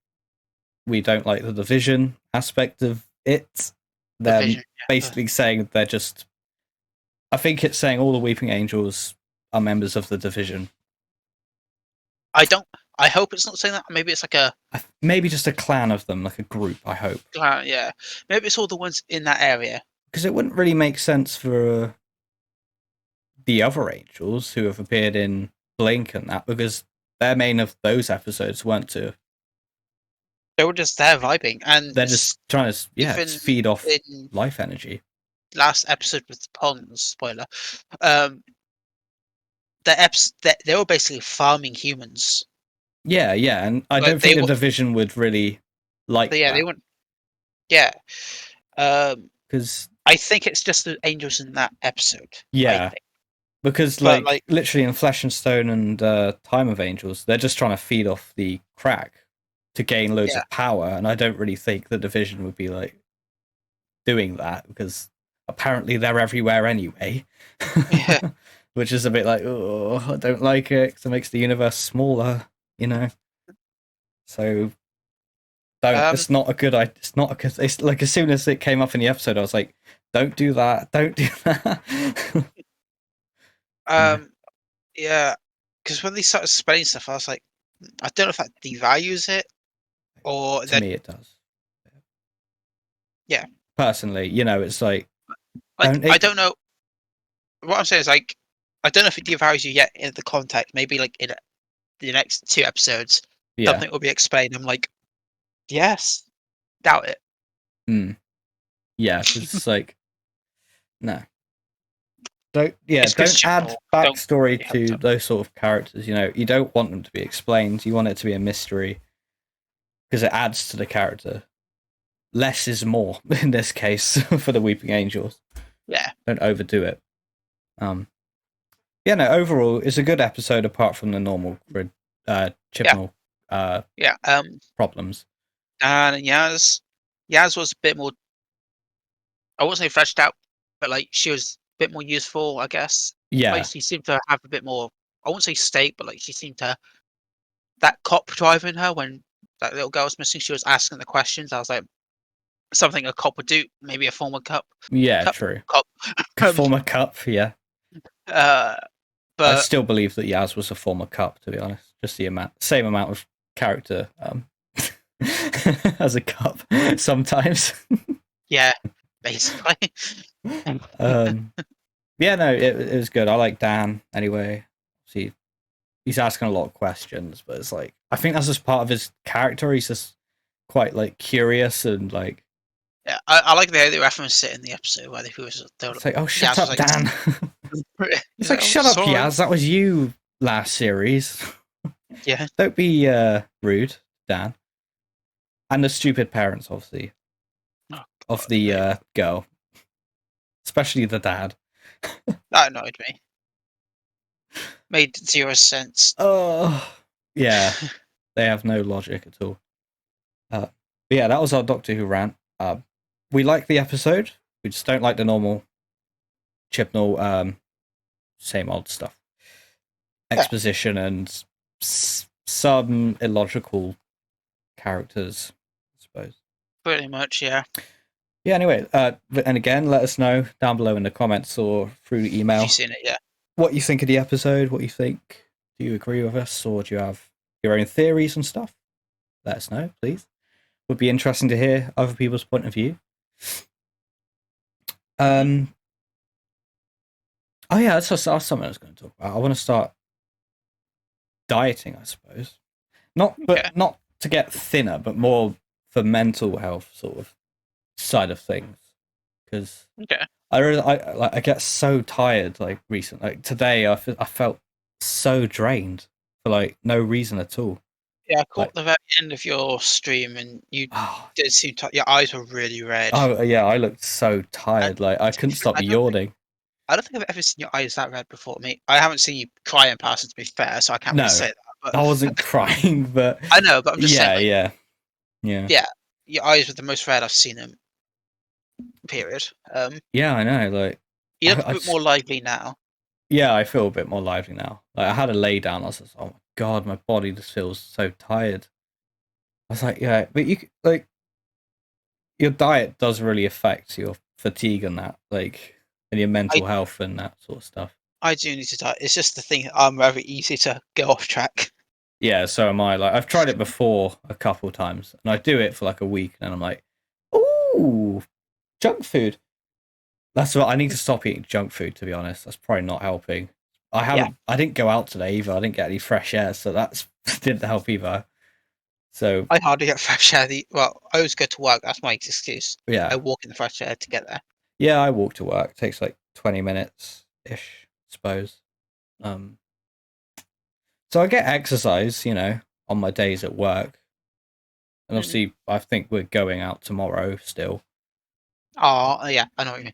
Speaker 1: we don't like the division aspect of it. They're basically saying they're just. I think it's saying all the Weeping Angels are members of the division.
Speaker 2: I hope it's not saying that. Maybe it's like
Speaker 1: maybe just a clan of them, like a group. I hope.
Speaker 2: Clan, yeah. Maybe it's all the ones in that area.
Speaker 1: Because it wouldn't really make sense for the other angels who have appeared in Blink and that, because their main of those episodes weren't to.
Speaker 2: They were just there vibing, and
Speaker 1: they're just trying to feed off life energy.
Speaker 2: Last episode with Pong's spoiler, they were basically farming humans.
Speaker 1: Yeah, and I don't think the division would really like that.
Speaker 2: Yeah, they wouldn't. Yeah,
Speaker 1: because
Speaker 2: I think it's just the angels in that episode.
Speaker 1: Yeah, because like literally in Flesh and Stone and Time of Angels, they're just trying to feed off the crack to gain loads of power, and I don't really think the division would be like doing that because apparently they're everywhere anyway.
Speaker 2: Yeah.
Speaker 1: Which is a bit like, oh, I don't like it because it makes the universe smaller, So it's not a good idea. It's not a good. It's like as soon as it came up in the episode, I was like, don't do that. Don't do that.
Speaker 2: Yeah, because when they started spelling stuff, I was like, I don't know if that devalues it or
Speaker 1: to me it does.
Speaker 2: Yeah.
Speaker 1: Personally, it's like
Speaker 2: Like, I don't know. What I'm saying is, like, I don't know if it devalues you yet in the context. Maybe, like, in the next 2 episodes,
Speaker 1: Yeah.
Speaker 2: something will be explained. I'm like, yes, doubt it.
Speaker 1: Yeah, because like no. Don't
Speaker 2: It's because
Speaker 1: don't add
Speaker 2: Chibnall don't
Speaker 1: backstory
Speaker 2: really help
Speaker 1: to
Speaker 2: them.
Speaker 1: those sort of characters. You don't want them to be explained. You want it to be a mystery because it adds to the character. Less is more in this case for the Weeping Angels.
Speaker 2: Yeah.
Speaker 1: Don't overdo it. Yeah, no. Overall, it's a good episode apart from the normal
Speaker 2: Yeah.
Speaker 1: Chibnall
Speaker 2: Yeah.
Speaker 1: problems.
Speaker 2: And Yaz was a bit more. I won't say fleshed out, but like she was a bit more useful, I guess. Like
Speaker 1: Yeah,
Speaker 2: she seemed to have a bit more. I won't say stake, but like she seemed to that cop driving her when that little girl was missing. She was asking the questions. I was like, something a cop would do. Maybe a former
Speaker 1: yeah,
Speaker 2: cop,
Speaker 1: true.
Speaker 2: cop. Um,
Speaker 1: Former cup, yeah.
Speaker 2: uh,
Speaker 1: I
Speaker 2: but
Speaker 1: still believe that Yaz was a former cup, to be honest. Just the same amount of character as a cup sometimes.
Speaker 2: yeah, basically.
Speaker 1: Yeah, no, it was good. I like Dan anyway. See, he's asking a lot of questions, but it's like I think that's just part of his character. He's just quite like curious and like
Speaker 2: Yeah, I like the way they referenced it in the episode where they was
Speaker 1: it's like, oh, shut
Speaker 2: Yaz was
Speaker 1: up,
Speaker 2: like,
Speaker 1: Dan. It's
Speaker 2: he's
Speaker 1: like,
Speaker 2: like, oh,
Speaker 1: shut up,
Speaker 2: sorry.
Speaker 1: Yaz. That was you last series.
Speaker 2: Yeah.
Speaker 1: Don't be rude, Dan. And the stupid parents, obviously,
Speaker 2: Oh,
Speaker 1: of
Speaker 2: God, mate.
Speaker 1: the girl, especially the dad.
Speaker 2: That annoyed me. Made 0 sense.
Speaker 1: Oh, yeah, they have no logic at all. But yeah, that was our Doctor Who rant. We like the episode. We just don't like the normal Chibnall, same old stuff,
Speaker 2: Yeah,
Speaker 1: exposition and some illogical characters, I suppose.
Speaker 2: pretty much, yeah.
Speaker 1: Yeah. Anyway, and again, let us know down below in the comments or through the
Speaker 2: If you've
Speaker 1: email
Speaker 2: seen it, yeah.
Speaker 1: what you think of the episode. What you think? Do you agree with us, or do you have your own theories and stuff? Let us know, please. Would be interesting to hear other people's point of view. Oh yeah, that's something I was going to talk about. I want to start dieting, I suppose.
Speaker 2: Okay.
Speaker 1: Not to get thinner, but more for mental health sort of side of things. Because
Speaker 2: Okay.
Speaker 1: I get so tired like recently. Like today, I felt so drained for like no reason at all.
Speaker 2: Yeah, I
Speaker 1: Like
Speaker 2: caught the very end of your stream and you
Speaker 1: oh,
Speaker 2: did seem to, your eyes were really red.
Speaker 1: oh yeah, I looked so
Speaker 2: And
Speaker 1: tired. Like I couldn't stop
Speaker 2: I don't think
Speaker 1: yawning.
Speaker 2: I don't think I've ever seen your eyes that red before. I haven't seen you cry in person, to be fair, so I can't really
Speaker 1: No,
Speaker 2: say that. But
Speaker 1: I wasn't crying, but
Speaker 2: I know, but I'm just saying,
Speaker 1: yeah,
Speaker 2: like,
Speaker 1: yeah, yeah.
Speaker 2: yeah, your eyes were the most red I've seen them. Period.
Speaker 1: Yeah, I know. Like,
Speaker 2: You look a
Speaker 1: I
Speaker 2: bit more lively now.
Speaker 1: yeah, I feel a bit more lively now. Like, I had a lay down. I was like, oh my god, my body just feels so tired. I was like, yeah, but like your diet does really affect your fatigue and that, like, and your
Speaker 2: I
Speaker 1: mental health and that sort of stuff.
Speaker 2: I do need to die. It's just the thing. I'm very easy to go off track.
Speaker 1: Yeah, so am I. Like, I've tried it before a couple of times, and I do it for like a week, and I'm like, ooh, junk food. That's what I need to stop eating junk food. To be honest, that's probably not helping.
Speaker 2: Yeah,
Speaker 1: I didn't go out today either. I didn't get any fresh air, so that's didn't help either. So
Speaker 2: I hardly get fresh air. Well, I always go to work. That's my excuse. I
Speaker 1: yeah,
Speaker 2: walk in the fresh air to get there.
Speaker 1: yeah. I walk to work. It takes like 20 minutes ish, I suppose. Um, so I get exercise, on my days at work, and
Speaker 2: Mm.
Speaker 1: obviously I think we're going out tomorrow still.
Speaker 2: Oh, yeah, I know what you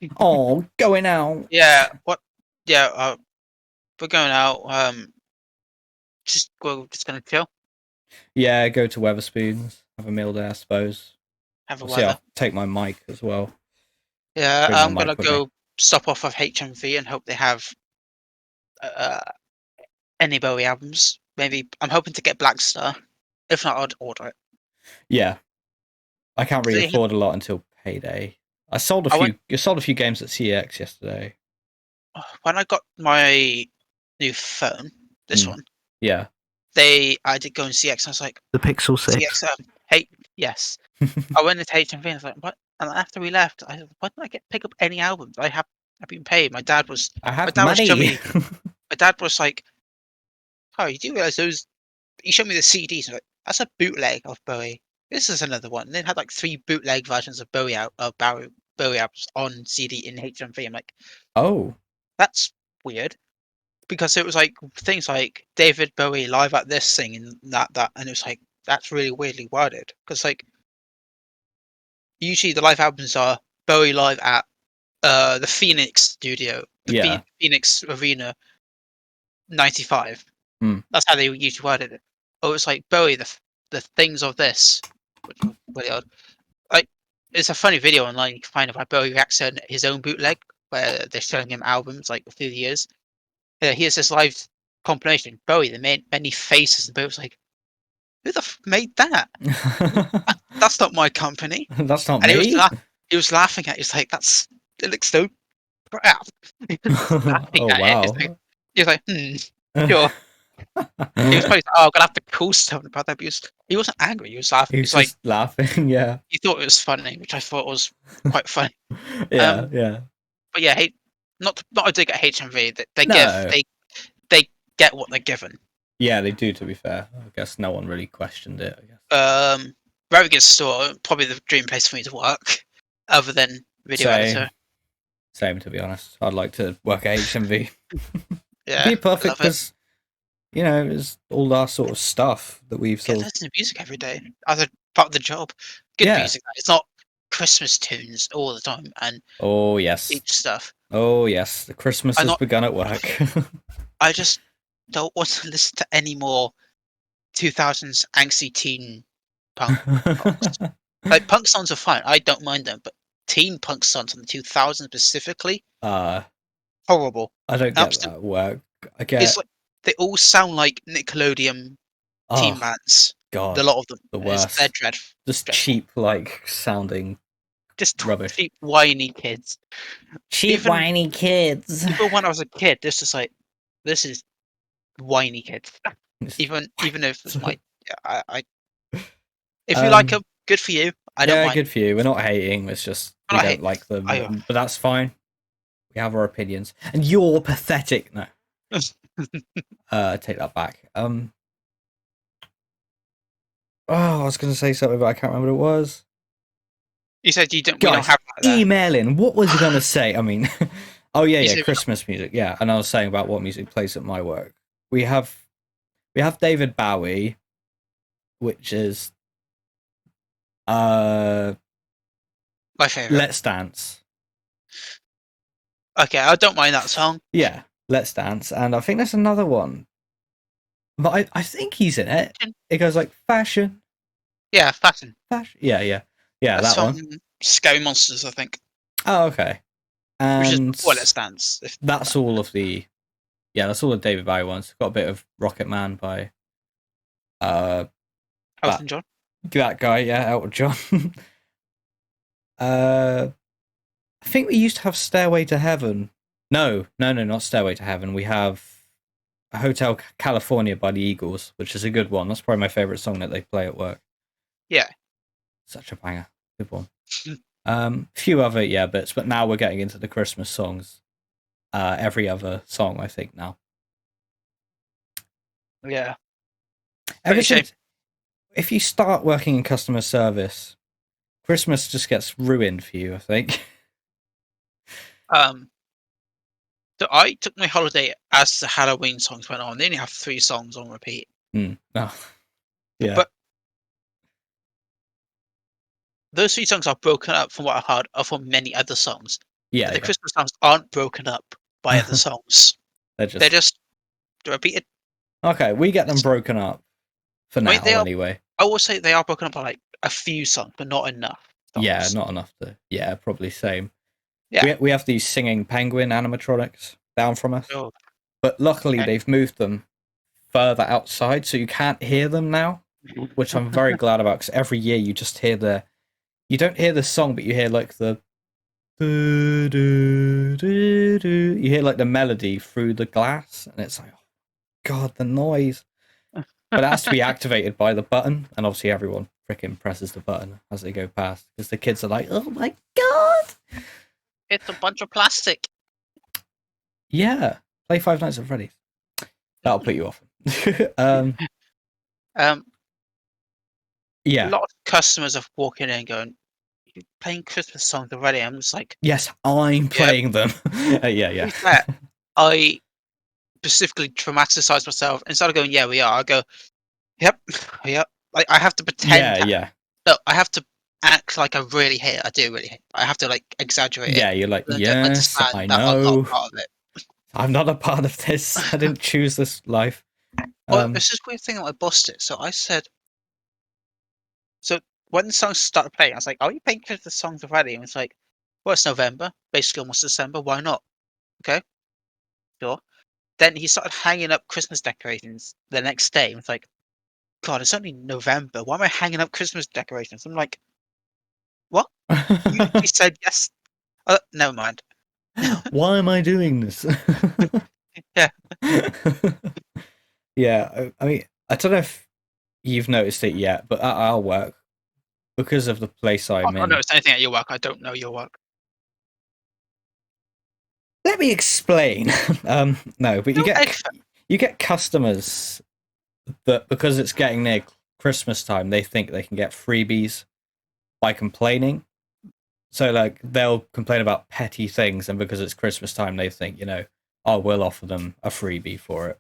Speaker 2: mean.
Speaker 1: Oh, going out.
Speaker 2: Yeah, what? Yeah, we're going out. We're just gonna chill,
Speaker 1: Yeah, go to Weatherspoons, have a meal there, I suppose.
Speaker 2: have a
Speaker 1: Obviously,
Speaker 2: weather.
Speaker 1: I'll take my mic as well.
Speaker 2: Yeah,
Speaker 1: Bring my
Speaker 2: I'm gonna
Speaker 1: mic with me.
Speaker 2: go stop off of HMV and hope they have uh any Bowie albums. Maybe I'm hoping to get Black Star. If not, I'd order it.
Speaker 1: Yeah, I can't really
Speaker 2: They-
Speaker 1: afford a lot until payday. I sold a
Speaker 2: I went
Speaker 1: few. You sold a few games at CEX yesterday.
Speaker 2: when I got my new phone. This
Speaker 1: Mm.
Speaker 2: one.
Speaker 1: Yeah.
Speaker 2: I did go and CX. And I was like,
Speaker 1: The Pixel
Speaker 2: CX.
Speaker 1: 6.
Speaker 2: Hey, yes. I went into HMV and I was like, what? And after we left, why didn't I pick up any albums? I've been paid.
Speaker 1: I
Speaker 2: My
Speaker 1: have
Speaker 2: dad was showing
Speaker 1: money.
Speaker 2: me. My dad was like, "Oh, you do realize those?" He showed me the CDs. And like, that's a bootleg of Bowie. This is another one. And they had like 3 bootleg versions of Bowie albums on CD in HMV. I'm like,
Speaker 1: Oh,
Speaker 2: that's weird because it was like things like David Bowie live at this thing and that, and it was like that's really weirdly worded because like usually the live albums are Bowie live at the Phoenix studio,
Speaker 1: yeah.
Speaker 2: Phoenix Arena '95.
Speaker 1: Hmm.
Speaker 2: That's how they usually worded it. Oh, it's like Bowie, the things of this, which was really odd. Like, it's a funny video online you can find of how Bowie reacts to his own bootleg, where they're showing him albums like through the years. Here's this live compilation. Bowie, the many faces, and Bowie's like, "Who the made that? That's not my company."
Speaker 1: That's not
Speaker 2: And
Speaker 1: me.
Speaker 2: he was laughing at it. He's like, it looks so crap. He was just laughing
Speaker 1: Oh
Speaker 2: at it.
Speaker 1: wow.
Speaker 2: He was like, sure. He was probably like, "Oh, I'm gonna have to call someone about that." But he wasn't angry. He was laughing.
Speaker 1: He's
Speaker 2: He's like,
Speaker 1: just laughing. Yeah.
Speaker 2: he thought it was funny, which I thought was quite funny.
Speaker 1: Yeah.
Speaker 2: Um,
Speaker 1: Yeah.
Speaker 2: but yeah, not a dig at HMV.
Speaker 1: No.
Speaker 2: They get what they're given.
Speaker 1: Yeah, they do. To be fair, I guess no one really questioned it. I guess.
Speaker 2: Very good store. Probably the dream place for me to work, other than video editor.
Speaker 1: Same. Same. To be honest, I'd like to work at HMV.
Speaker 2: Yeah,
Speaker 1: Be perfect
Speaker 2: love it.
Speaker 1: because it's all our sort of stuff that we've
Speaker 2: Get
Speaker 1: sort of.
Speaker 2: listening to music every day as a part of the job. Good
Speaker 1: Yeah.
Speaker 2: music. It's not Christmas tunes all the time and
Speaker 1: Oh yes.
Speaker 2: deep stuff.
Speaker 1: Oh yes. The Christmas
Speaker 2: I'm
Speaker 1: has
Speaker 2: not.
Speaker 1: begun at work.
Speaker 2: I just don't want to listen to any more 2000s angsty teen punk songs. Like punk songs are fine. I don't mind them, but teen punk songs from the 2000s specifically,
Speaker 1: uh,
Speaker 2: horrible.
Speaker 1: I don't get that
Speaker 2: Absolute.
Speaker 1: at work. I
Speaker 2: It's
Speaker 1: get.
Speaker 2: like they all sound like Nickelodeon teen
Speaker 1: Oh
Speaker 2: bands. A
Speaker 1: God,
Speaker 2: lot of them.
Speaker 1: the
Speaker 2: They're
Speaker 1: worst. Just
Speaker 2: dreadful.
Speaker 1: cheap, like sounding
Speaker 2: Just
Speaker 1: rubbish.
Speaker 2: cheap whiny kids.
Speaker 1: Cheap
Speaker 2: Even
Speaker 1: whiny kids.
Speaker 2: even when I was a kid, this is whiny kids. Even if it's my I if you like
Speaker 1: um,
Speaker 2: them, good for you. I don't
Speaker 1: yeah,
Speaker 2: mind.
Speaker 1: good for you. We're not hating. It's just
Speaker 2: I'm
Speaker 1: we
Speaker 2: not
Speaker 1: don't like
Speaker 2: I
Speaker 1: them, but that's fine. We have our opinions, and you're pathetic. No, take that back. Oh, I was going to say something, but I can't remember what it was.
Speaker 2: You said you don't. We don't
Speaker 1: Guys,
Speaker 2: have that there.
Speaker 1: email in. What was I going to say? I mean, oh yeah,
Speaker 2: You
Speaker 1: yeah,
Speaker 2: said
Speaker 1: Christmas music. Yeah, and I was saying about what music plays at my work. We have David Bowie, which is uh
Speaker 2: my favorite.
Speaker 1: Let's Dance.
Speaker 2: Okay, I don't mind that song.
Speaker 1: Yeah, Let's Dance, and I think there's another one, but I think he's in it. It goes like fashion,
Speaker 2: Yeah, Fatten.
Speaker 1: fashion. Yeah, yeah, yeah,
Speaker 2: That's
Speaker 1: that
Speaker 2: from
Speaker 1: one.
Speaker 2: Scary Monsters, I think.
Speaker 1: Oh, okay.
Speaker 2: Which is
Speaker 1: And
Speaker 2: before Let's Dance.
Speaker 1: that's all of the that's all the David Bowie ones. Got a bit of Rocket Man by uh that
Speaker 2: Elton John.
Speaker 1: that guy, yeah, Elton John. I think we used to have Stairway to Heaven. No, no, no, not Stairway to Heaven. We have Hotel California by the Eagles, which is a good one. That's probably my favorite song that they play at work.
Speaker 2: Yeah.
Speaker 1: Such a banger. Good one. Few other bits, but now we're getting into the Christmas songs. Every other song, I think now.
Speaker 2: Yeah.
Speaker 1: Ever since, if you start working in customer service, Christmas just gets ruined for you, I think.
Speaker 2: So I took my holiday as the Halloween songs went on. They only have 3 songs on repeat.
Speaker 1: Oh, yeah.
Speaker 2: But those 3 songs are broken up from what I've heard are from many other songs.
Speaker 1: Yeah,
Speaker 2: But the
Speaker 1: yeah.
Speaker 2: Christmas songs aren't broken up by other songs.
Speaker 1: They're
Speaker 2: just repeated.
Speaker 1: Okay, we get them broken up for now, anyway.
Speaker 2: I will say they are broken up by like a few songs, but not enough songs.
Speaker 1: Yeah, not enough to. Yeah, probably same.
Speaker 2: Yeah.
Speaker 1: We have these singing penguin animatronics down from us,
Speaker 2: Oh,
Speaker 1: but luckily
Speaker 2: okay.
Speaker 1: they've moved them further outside, so you can't hear them now, which I'm very glad about. Because every year you just hear you don't hear the song, but you hear like the. You hear like the melody through the glass, and it's like, oh, God, the noise. but it has to be activated by the button, and obviously everyone freaking presses the button as they go past because the kids are like, "Oh my god!"
Speaker 2: It's a bunch of plastic.
Speaker 1: Yeah, play Five Nights at Freddy's. That'll put you off.
Speaker 2: Um, a
Speaker 1: Yeah.
Speaker 2: lot of customers are walking in going, "You're playing Christmas songs already." I'm just like,
Speaker 1: Yes, I'm
Speaker 2: "Yep."
Speaker 1: playing them. Yeah,
Speaker 2: To
Speaker 1: yeah,
Speaker 2: be fair, I specifically dramatized myself. Instead of going, "Yeah, we are," I go, "Yep, yep." Like I have to
Speaker 1: yeah,
Speaker 2: pretend.
Speaker 1: yeah,
Speaker 2: No, I have to act like I really hate it. I do really hate it. I have to like exaggerate it
Speaker 1: yeah. You're like,
Speaker 2: for them to
Speaker 1: yes,
Speaker 2: understand
Speaker 1: I
Speaker 2: that I'm not
Speaker 1: know.
Speaker 2: a part of it.
Speaker 1: I'm not a part of this. I didn't choose this life.
Speaker 2: Well, it's this weird thing that I busted. So I said, so when the songs started playing, I was like, "Are you playing Christmas songs already?" And it's like, "Well, it's November, basically almost December. Why not?" Okay, sure. Then he started hanging up Christmas decorations the next day. And it's like, God, it's only November. Why am I hanging up Christmas decorations? I'm like, what? You literally said yes. Never mind.
Speaker 1: Why am I doing this?
Speaker 2: Yeah,
Speaker 1: Yeah, I mean, I don't know if you've noticed it yet, but at our work, because of the place
Speaker 2: I've
Speaker 1: I'm
Speaker 2: not
Speaker 1: in,
Speaker 2: noticed anything at your work. I don't know your work.
Speaker 1: let me explain. No, but
Speaker 2: No egg.
Speaker 1: you get customers that because it's getting near Christmas time, they think they can get freebies by complaining. So like they'll complain about petty things, and because it's Christmas time, they think oh, we'll offer them a freebie for it.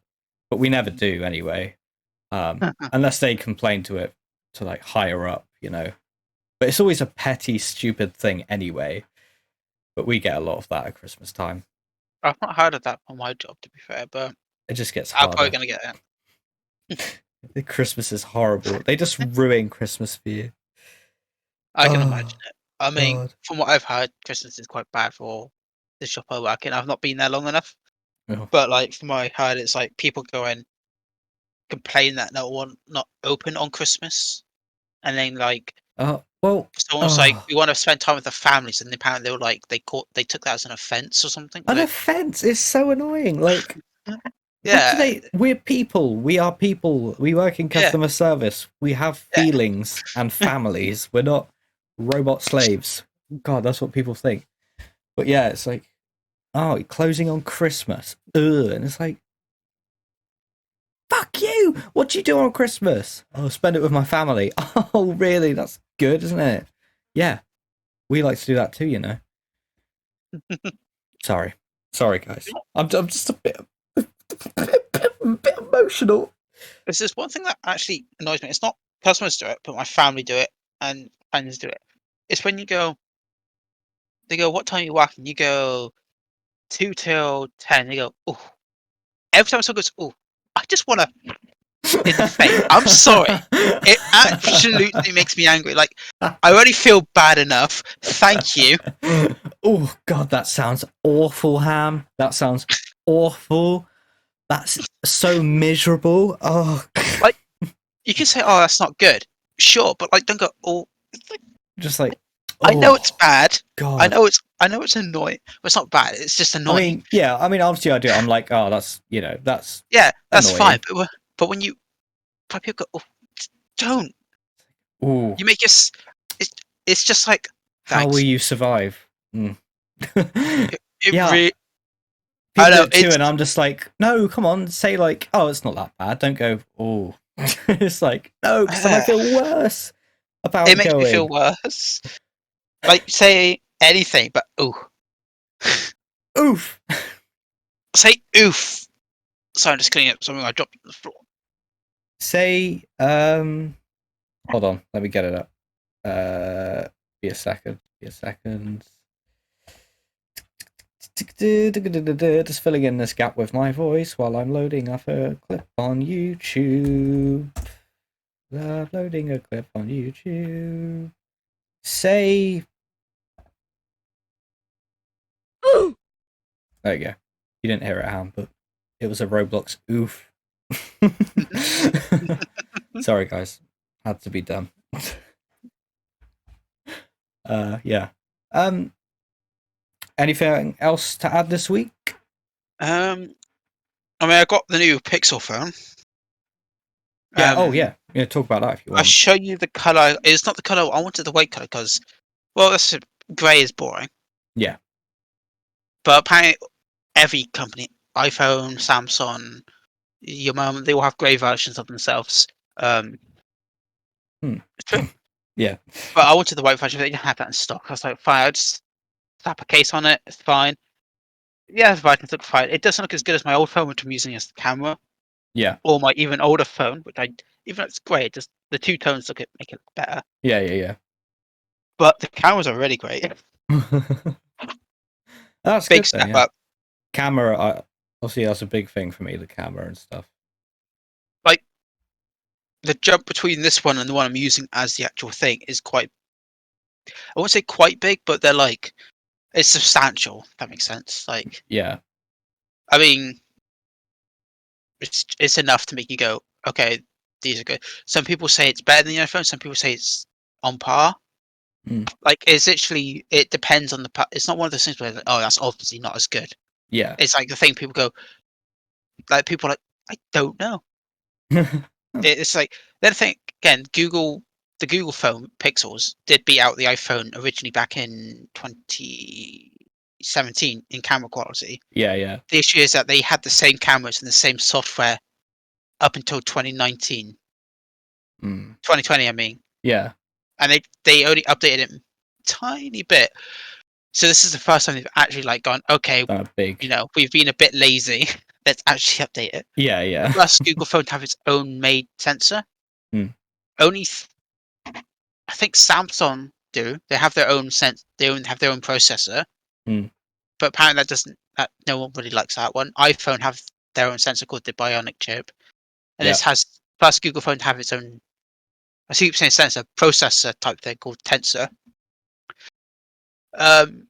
Speaker 1: But we never do anyway, unless they complain to it to like higher up. But it's always a petty, stupid thing anyway. But we get a lot of that at Christmas time.
Speaker 2: I've not heard of that on my job, to be fair, but
Speaker 1: It just gets
Speaker 2: I'm probably
Speaker 1: harder.
Speaker 2: gonna get it.
Speaker 1: Christmas is horrible. They just ruin Christmas for you.
Speaker 2: I can
Speaker 1: Oh
Speaker 2: imagine it. I mean,
Speaker 1: God.
Speaker 2: from what I've heard, Christmas is quite bad for the shop I work in. I've not been there long enough,
Speaker 1: Oh.
Speaker 2: but like from what I heard, it's like people go in, complain that no one not open on Christmas, and then like
Speaker 1: Well.
Speaker 2: someone's like,
Speaker 1: Oh.
Speaker 2: "We want to spend time with the families," and apparently they were like, they took that as an offense or something.
Speaker 1: An
Speaker 2: Like,
Speaker 1: offense is so annoying. Like, what do
Speaker 2: yeah,
Speaker 1: they? We're people. We are people. We work in
Speaker 2: yeah,
Speaker 1: customer service. We have
Speaker 2: yeah.
Speaker 1: feelings and families. We're not robot slaves. God, that's what people think. But yeah, it's like, oh, closing on Christmas. Ugh. And it's like, fuck you. What do you do on Christmas? Oh, spend it with my family. Oh, really? That's good, isn't it? Yeah, we like to do that too. Sorry. Sorry, guys. I'm just a bit emotional.
Speaker 2: There's this one thing that actually annoys me. It's not customers do it, but my family do it and friends do it. It's when you go, they go, "What time are you working?" You go 2 till 10. They go, "Oh." Every time someone goes, "Oh," I just want to in the face. I'm sorry. It absolutely makes me angry. Like I already feel bad enough. Thank you.
Speaker 1: Oh God, that sounds awful, Ham. That sounds awful. That's so miserable. Oh,
Speaker 2: Like you can say, "Oh, that's not good." Sure, but like don't go, "Oh." It's like,
Speaker 1: just like,
Speaker 2: I know it's
Speaker 1: oh
Speaker 2: bad.
Speaker 1: God.
Speaker 2: I know it's annoying. But it's not bad. It's just
Speaker 1: I
Speaker 2: annoying.
Speaker 1: mean, yeah. I mean, obviously, I do it. I'm like, oh, that's
Speaker 2: Yeah, that's fine.
Speaker 1: annoying.
Speaker 2: But when you but people go, "Oh, don't."
Speaker 1: Ooh,
Speaker 2: You make us. It, it's just like
Speaker 1: how will
Speaker 2: thanks.
Speaker 1: you survive? Mm.
Speaker 2: It
Speaker 1: Yeah,
Speaker 2: really. I
Speaker 1: people do
Speaker 2: know
Speaker 1: it too,
Speaker 2: it's.
Speaker 1: and I'm just like, no, come on, say like, oh, it's not that bad. Don't go, oh. It's like, no, because then I feel worse
Speaker 2: It
Speaker 1: about
Speaker 2: makes me feel
Speaker 1: going.
Speaker 2: worse. Like say anything, but ooh,
Speaker 1: Oof.
Speaker 2: say oof. Sorry, I'm just cleaning up something I dropped on the floor.
Speaker 1: Say, hold on, let me get it up. Be a second. Be a second. Just filling in this gap with my voice while I'm loading up a clip on YouTube. Loading a clip on YouTube. Say. There you go. You didn't hear it, Ham, but it was a Roblox oof. Sorry, guys. Had to be done. Yeah. Um, Anything else to add this week?
Speaker 2: I mean, I got the new Pixel phone.
Speaker 1: Yeah. Oh, yeah. Yeah. Talk about that if you
Speaker 2: I'll
Speaker 1: want.
Speaker 2: show you the color. It's not the color I wanted, the white color, because well, this grey is boring.
Speaker 1: Yeah.
Speaker 2: But apparently, every company, iPhone, Samsung, your mum, they all have grey versions of themselves. Um,
Speaker 1: Hmm.
Speaker 2: it's true.
Speaker 1: Yeah.
Speaker 2: But I wanted the white version. They didn't have that in stock. I was like, fine, I'll just slap a case on it. It's fine. Yeah, the brightness looks fine. It doesn't look as good as my old phone, which I'm using as the camera,
Speaker 1: Yeah.
Speaker 2: or my even older phone, which even though it's grey, it just the two tones make it look better.
Speaker 1: Yeah. Yeah.
Speaker 2: But the cameras are really great.
Speaker 1: Yeah. That's
Speaker 2: Big
Speaker 1: good though.
Speaker 2: step
Speaker 1: Yeah.
Speaker 2: up.
Speaker 1: Camera. Obviously, that's a big thing for me. The camera and stuff.
Speaker 2: Like the jump between this one and the one I'm using as the actual thing is quite. I won't say quite big, but they're like it's substantial. If that makes sense. Like
Speaker 1: Yeah.
Speaker 2: I mean, it's enough to make you go, okay, these are good. Some people say it's better than the iPhone. Some people say it's on par.
Speaker 1: Mm.
Speaker 2: Like it's literally it depends on it's not one of those things where like, oh that's obviously not as good.
Speaker 1: Yeah.
Speaker 2: It's like the thing people go like people are like I don't know. It's like then think again. The Google phone Pixels did beat out the iPhone originally back in 2017 in camera quality.
Speaker 1: Yeah. Yeah.
Speaker 2: The issue is that they had the same cameras and the same software up until 2019,
Speaker 1: Mm.
Speaker 2: 2020, I mean,
Speaker 1: Yeah.
Speaker 2: and they only updated it a tiny bit. So this is the first time they've actually like gone, okay,
Speaker 1: Big.
Speaker 2: we've been a bit lazy. Let's actually update it.
Speaker 1: Yeah. Yeah.
Speaker 2: Plus, Google Phone have its own made sensor.
Speaker 1: Mm.
Speaker 2: Only I think Samsung do. They have their own They have their own processor.
Speaker 1: Mm.
Speaker 2: But apparently that doesn't. No one really likes that one. iPhone have their own sensor called the Bionic chip, and
Speaker 1: Yeah.
Speaker 2: this has plus Google Phone have its own. I keep saying sensor processor type thing called Tensor. Um,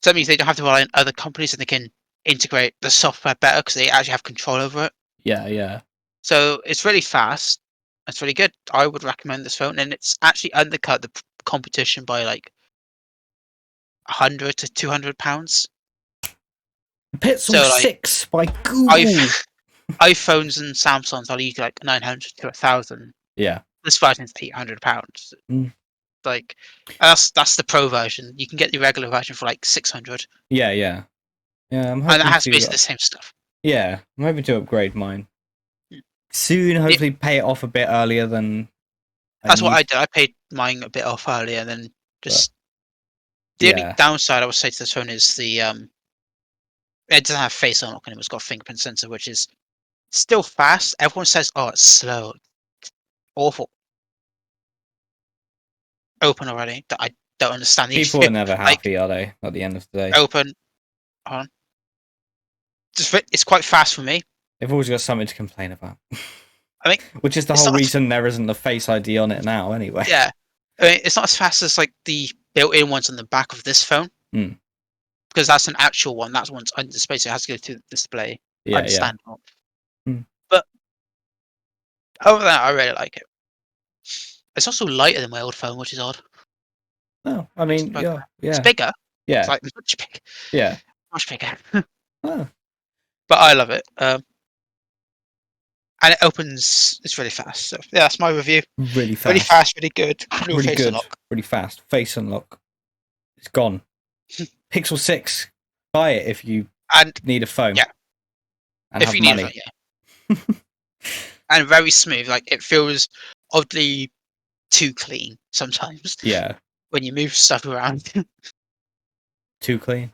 Speaker 2: so that means they don't have to rely on other companies, and they can integrate the software better because they actually have control over it.
Speaker 1: Yeah. Yeah.
Speaker 2: So it's really fast. It's really good. I would recommend this phone, and it's actually undercut the competition by like 100 to 200 pounds.
Speaker 1: Pixel
Speaker 2: So like
Speaker 1: 6 by Google.
Speaker 2: iPhones and Samsungs are usually like 900 to 1,000.
Speaker 1: Yeah.
Speaker 2: This version's £800.
Speaker 1: Mm.
Speaker 2: Like that's the pro version. You can get the regular version for like 600,
Speaker 1: Yeah. Yeah. Yeah. I'm
Speaker 2: and it
Speaker 1: hoping
Speaker 2: has
Speaker 1: to.
Speaker 2: basically the same stuff.
Speaker 1: Yeah. I'm hoping to upgrade mine
Speaker 2: Mm.
Speaker 1: soon.
Speaker 2: It,
Speaker 1: Hopefully, pay it off a bit earlier than I
Speaker 2: that's what
Speaker 1: need.
Speaker 2: I did. I paid mine a bit off earlier, and then
Speaker 1: But
Speaker 2: just the only
Speaker 1: yeah.
Speaker 2: downside I would say to this phone is the it doesn't have face unlock and it's got a fingerprint sensor, which is still fast. Everyone says, "Oh, it's slow, awful." Open already. I don't understand the
Speaker 1: People
Speaker 2: issue.
Speaker 1: are never
Speaker 2: Like
Speaker 1: happy, are they? At the end of the day,
Speaker 2: open on. It's quite fast for me.
Speaker 1: they've always got something to complain about.
Speaker 2: I mean,
Speaker 1: Which is the
Speaker 2: it's
Speaker 1: whole
Speaker 2: not.
Speaker 1: reason there isn't the Face ID on it now, anyway.
Speaker 2: Yeah, I mean, it's not as fast as like the built-in ones on the back of this phone
Speaker 1: Mm.
Speaker 2: because that's an actual one. That's one's under space. It has to go to the display.
Speaker 1: Yeah. Yeah.
Speaker 2: Understandable.
Speaker 1: Mm.
Speaker 2: But other than that, I really like it. It's also lighter than my old phone, which is odd.
Speaker 1: Oh, I mean,
Speaker 2: But
Speaker 1: yeah.
Speaker 2: it's
Speaker 1: Yeah.
Speaker 2: bigger. It's
Speaker 1: Yeah.
Speaker 2: like much bigger,
Speaker 1: Yeah.
Speaker 2: much bigger.
Speaker 1: Oh,
Speaker 2: But I love it. And it opens. It's really fast. So yeah, that's my review.
Speaker 1: really
Speaker 2: Really
Speaker 1: fast.
Speaker 2: fast, really good. No
Speaker 1: Really
Speaker 2: face
Speaker 1: good.
Speaker 2: unlock.
Speaker 1: Really fast. Face unlock. It's gone. Pixel 6. Buy it if you
Speaker 2: And
Speaker 1: need a phone
Speaker 2: yeah,
Speaker 1: and
Speaker 2: if
Speaker 1: have
Speaker 2: you need
Speaker 1: money.
Speaker 2: it, yeah. And very smooth. Like it feels oddly too clean sometimes
Speaker 1: Yeah.
Speaker 2: when you move stuff around.
Speaker 1: Too clean.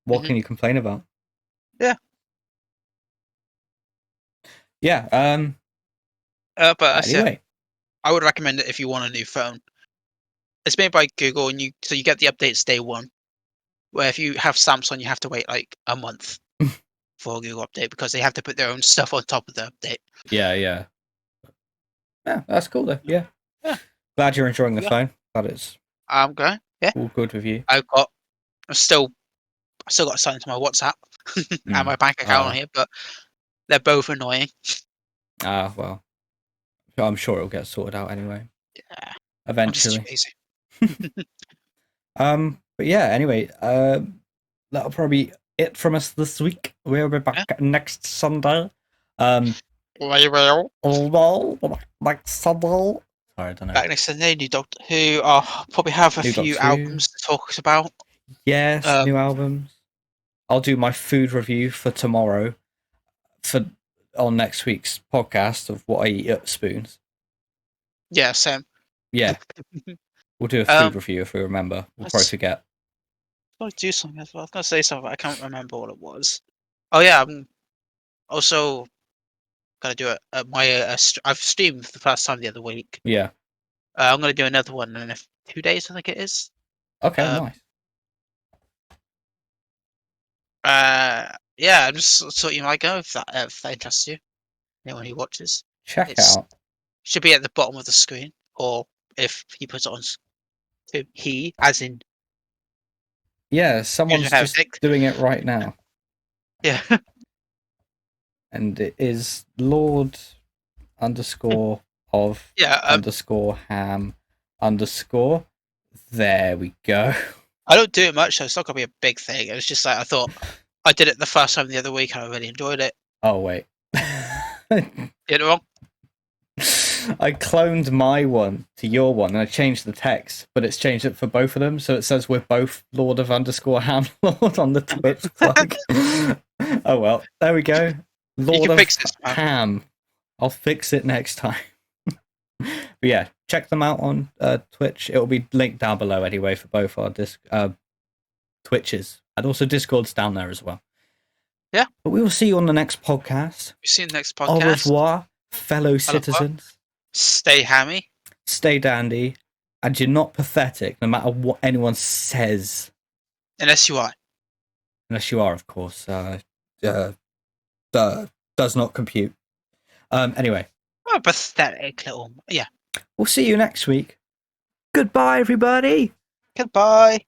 Speaker 1: What
Speaker 2: Hmm.
Speaker 1: can you complain about?
Speaker 2: Yeah.
Speaker 1: Yeah.
Speaker 2: But that's it.
Speaker 1: Anyway.
Speaker 2: I would recommend it if you want a new phone. It's made by Google, and you get the updates day one. Where if you have Samsung, you have to wait like a month for a Google update because they have to put their own stuff on top of the update.
Speaker 1: Yeah. Yeah. Yeah. That's cool though. Yeah.
Speaker 2: Yeah,
Speaker 1: Glad you're enjoying the
Speaker 2: yeah.
Speaker 1: phone. Glad it's
Speaker 2: I'm going. Yeah,
Speaker 1: all good with you.
Speaker 2: I've got. I'm still. I still got to sign into my WhatsApp and my
Speaker 1: Mm.
Speaker 2: bank account on here, but they're both annoying.
Speaker 1: Well, I'm sure it'll get sorted out anyway.
Speaker 2: Yeah, I'm just too
Speaker 1: Eventually.
Speaker 2: lazy.
Speaker 1: But yeah, anyway, that'll probably be it from us this week. We'll be
Speaker 2: Yeah.
Speaker 1: back next Sunday. Um,
Speaker 2: Well,
Speaker 1: like Sunday. Sorry, I don't know.
Speaker 2: back next Sunday, new Doctor Who. I'll probably have a
Speaker 1: New
Speaker 2: few
Speaker 1: Doctor Who.
Speaker 2: albums to talk about.
Speaker 1: Yes, new albums. I'll do my food review for tomorrow, on next week's podcast of what I eat at Spoons.
Speaker 2: Yeah, same.
Speaker 1: Yeah, we'll do a food review if we remember. We'll probably forget.
Speaker 2: I was do something as well. I was gonna say something, but I can't remember what it was. Oh yeah, I'm also gonna do it. I've streamed for the first time the other week.
Speaker 1: Yeah.
Speaker 2: I'm gonna do another one in 2 days, I think it is.
Speaker 1: Okay, nice.
Speaker 2: Yeah, I'm just thought you might go if that interests you. Anyone who watches,
Speaker 1: Check
Speaker 2: it's
Speaker 1: out.
Speaker 2: should be at the bottom of the screen, or if he puts it on, he as in
Speaker 1: Yeah, someone's just doing it right now.
Speaker 2: Yeah.
Speaker 1: And it is Lord _ of _ ham _ There we go.
Speaker 2: I don't do it much, so it's not gonna be a big thing. It's just like I thought I did it the first time the other week, and I really enjoyed it.
Speaker 1: Oh wait.
Speaker 2: Did it wrong?
Speaker 1: I cloned my one to your one, and I changed the text, but it's changed it for both of them, so it says we're both Lord of _ ham Lord on the Twitch plug. Oh well, there we go. Lord of Ham. I'll fix it next time. But yeah, check them out on Twitch. It'll be linked down below anyway for both our Twitches, and also Discord's down there as well.
Speaker 2: Yeah.
Speaker 1: But we will see you on the next podcast.
Speaker 2: See you in the next podcast.
Speaker 1: Au revoir, fellow citizens.
Speaker 2: Stay hammy.
Speaker 1: Stay dandy. And you're not pathetic, no matter what anyone says.
Speaker 2: Unless you are.
Speaker 1: Unless you are, of course. Does not compute. Anyway.
Speaker 2: What a pathetic little... Yeah.
Speaker 1: We'll see you next week. Goodbye, everybody.
Speaker 2: Goodbye.